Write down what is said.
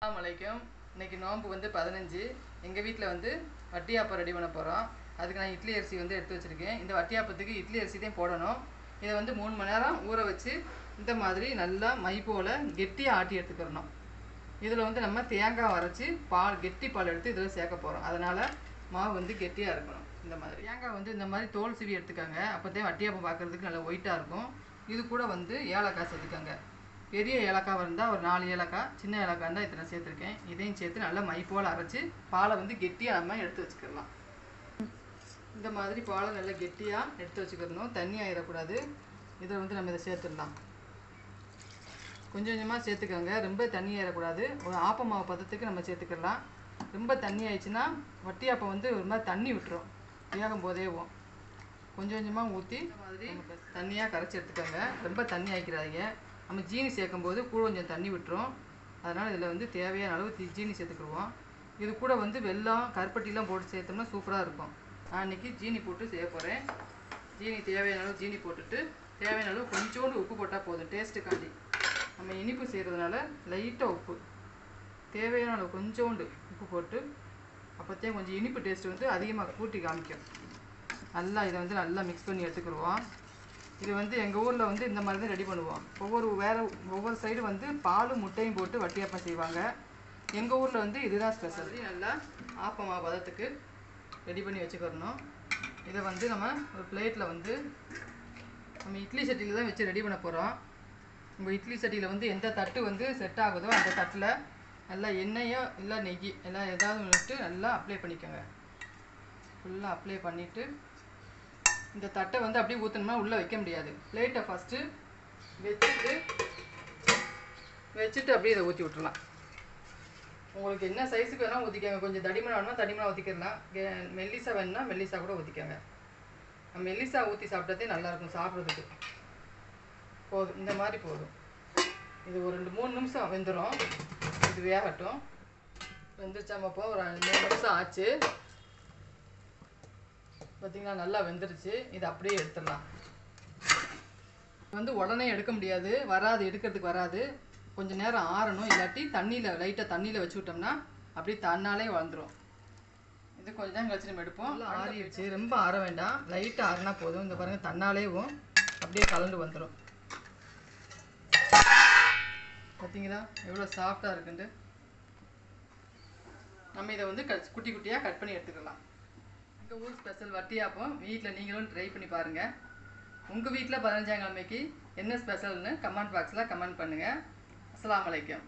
அஸ்ஸலாமு இன்னைக்கு நோன்பு வந்து 15. எங்கள் வீட்டில் வந்து வட்டியாப்பம் ரெடி பண்ண போகிறோம். அதுக்கு நான் இட்லி அரிசி வந்து எடுத்து வச்சுருக்கேன். இந்த வட்டியாப்பத்துக்கு இட்லி அரிசி தான் போடணும். இதை வந்து 3 மணி நேரம் ஊற வச்சு இந்த மாதிரி நல்லா மை போல் கெட்டியாக ஆட்டி எடுத்துக்கிறணும். இதில் வந்து நம்ம தேங்காய் அரைச்சி கெட்டி பால் எடுத்து இதில் சேர்க்க போகிறோம். அதனால் மாவு வந்து கெட்டியாக இருக்கணும். இந்த மாதிரி தேங்காய் வந்து இந்த மாதிரி தோல் சீவி எடுத்துக்கோங்க. அப்போ தான் வட்டியாப்பம் பார்க்குறதுக்கு நல்லா ஒயிட்டாக இருக்கும். இது கூட வந்து ஏலக்காய் சேர்த்துக்கோங்க. பெரிய ஏலக்காய் இருந்தால் ஒரு 4 ஏலக்காய், சின்ன ஏலக்காய் இருந்தால் இத்தனை சேர்த்துருக்கேன். இதையும் சேர்த்து நல்லா மை போல் அரைச்சி பாலை வந்து கெட்டியாக நம்ம எடுத்து வச்சுக்கலாம். இந்த மாதிரி பாலை நல்லா கெட்டியாக எடுத்து வச்சுக்கிறணும். தண்ணி ஆயிடக்கூடாது. இதை வந்து நம்ம இதை சேர்த்துடலாம். கொஞ்சம் கொஞ்சமாக சேர்த்துக்கோங்க. ரொம்ப தண்ணி ஆயிடக்கூடாது. ஒரு ஆப்ப மாவு பதத்துக்கு நம்ம சேர்த்துக்கலாம். ரொம்ப தண்ணி ஆயிடுச்சுன்னா வட்டியாப்பம் வந்து ஒரு மாதிரி தண்ணி விட்டுரும். வேகும் போதேவும் கொஞ்சம் கொஞ்சமாக ஊற்றி இந்த மாதிரி தண்ணியாக கரைச்சி எடுத்துக்கோங்க. ரொம்ப தண்ணி ஆக்கிடாதீங்க. நம்ம ஜீனி சேர்க்கும் போது கூட கொஞ்சம் தண்ணி விட்டுரும். அதனால் இதில் வந்து தேவையான அளவு ஜீனி சேர்த்துக்குருவோம். இது கூட வந்து வெல்லம் கருப்பட்டிலாம் போட்டு சேர்த்தோம்னா சூப்பராக இருக்கும். நான் இன்றைக்கி ஜீனி போட்டு செய்ய போகிறேன். ஜீனி தேவையான அளவு ஜீனி போட்டுட்டு தேவையான அளவு கொஞ்சோண்டு உப்பு போட்டால் போதும். டேஸ்ட்டுக்காண்டி நம்ம இனிப்பு செய்கிறதுனால லைட்டாக உப்பு தேவையான அளவு கொஞ்சோண்டு உப்பு போட்டு அப்போத்தையும் கொஞ்சம் இனிப்பு டேஸ்ட்டு வந்து அதிகமாக கூட்டி காமிக்கும். நல்லா இதை வந்து நல்லா மிக்ஸ் பண்ணி எடுத்துக்கிடுவோம். இது வந்து எங்கள் ஊரில் வந்து இந்த மாதிரி தான் ரெடி பண்ணுவோம். ஒவ்வொரு சைடு வந்து பாலும் முட்டையும் போட்டு வட்டியாப்பம் செய்வாங்க. எங்கள் ஊரில் வந்து இதுதான் ஸ்பெஷல். நல்லா ஆப்பமா பதத்துக்கு ரெடி பண்ணி வச்சுக்கிறணும். இதை வந்து நம்ம ஒரு பிளேட்டில் வந்து நம்ம இட்லி சட்டியில் தான் வச்சு ரெடி பண்ண போகிறோம். உங்கள் இட்லி சட்டியில் வந்து எந்த தட்டு வந்து செட் ஆகுதோ அந்த தட்டில் நல்லா எண்ணெயோ இல்லை நெய் எல்லாம் ஏதாவது விட்டு நல்லா அப்ளை பண்ணிக்கோங்க. ஃபுல்லாக அப்ளை பண்ணிவிட்டு இந்த தட்டை வந்து அப்படியே ஊற்றணும்னா உள்ளே வைக்க முடியாது. பிளேட்டை ஃபஸ்ட்டு வச்சுட்டு அப்படியே இதை ஊற்றி விட்டுடலாம். உங்களுக்கு என்ன சைஸுக்கு வேணால் ஊற்றிக்கோங்க. கொஞ்சம் தடிமனாக வேணும்னா தடிமனாக ஊற்றிக்கலாம். மெல்லிசா வேணும்னா மெல்லிசா கூட ஊற்றிக்கோங்க. மெல்லிசா ஊற்றி சாப்பிட்டதே நல்லாயிருக்கும் சாப்பிட்றதுக்கு. போதும், இந்த மாதிரி போதும். இது ஒரு 2-3 நிமிஷம் வெந்துடும். இது வேகட்டும். வெந்துருச்சாமப்போ ஒரு 3 நிமிஷம் ஆச்சு. பார்த்திங்கன்னா நல்லா வெந்துருச்சு. இதை அப்படியே எடுத்துடலாம். வந்து உடனே எடுக்க முடியாது, வராது, எடுக்கிறதுக்கு வராது. கொஞ்சம் நேரம் ஆறணும். இல்லாட்டி லைட்டாக தண்ணியில் வச்சு விட்டோம்னா அப்படியே தன்னாலே வளர்ந்துடும். இது கொஞ்சம் நேரம் கழிச்சு நம்ம எடுப்போம். ஆறிடுச்சு. ரொம்ப ஆற வேண்டாம், லைட்டாக ஆறினா போதும். இந்த பாருங்கள் தன்னாலேவும் அப்படியே கலந்து வந்துடும். பார்த்தீங்களா எவ்வளோ சாஃப்டாக இருக்குன்ட்டு. நம்ம இதை வந்து குட்டி குட்டியாக கட் பண்ணி எடுத்துக்கலாம். எங்கள் ஊர் ஸ்பெஷல் வட்டியாப்பம் வீட்டில் நீங்களும் ட்ரை பண்ணி பாருங்கள். உங்கள் வீட்டில் 15ஆம் கிழமைக்கு என்ன ஸ்பெஷல்னு கமெண்ட் பாக்ஸில் கமெண்ட் பண்ணுங்கள். அஸ்ஸலாமு அலைக்கும்.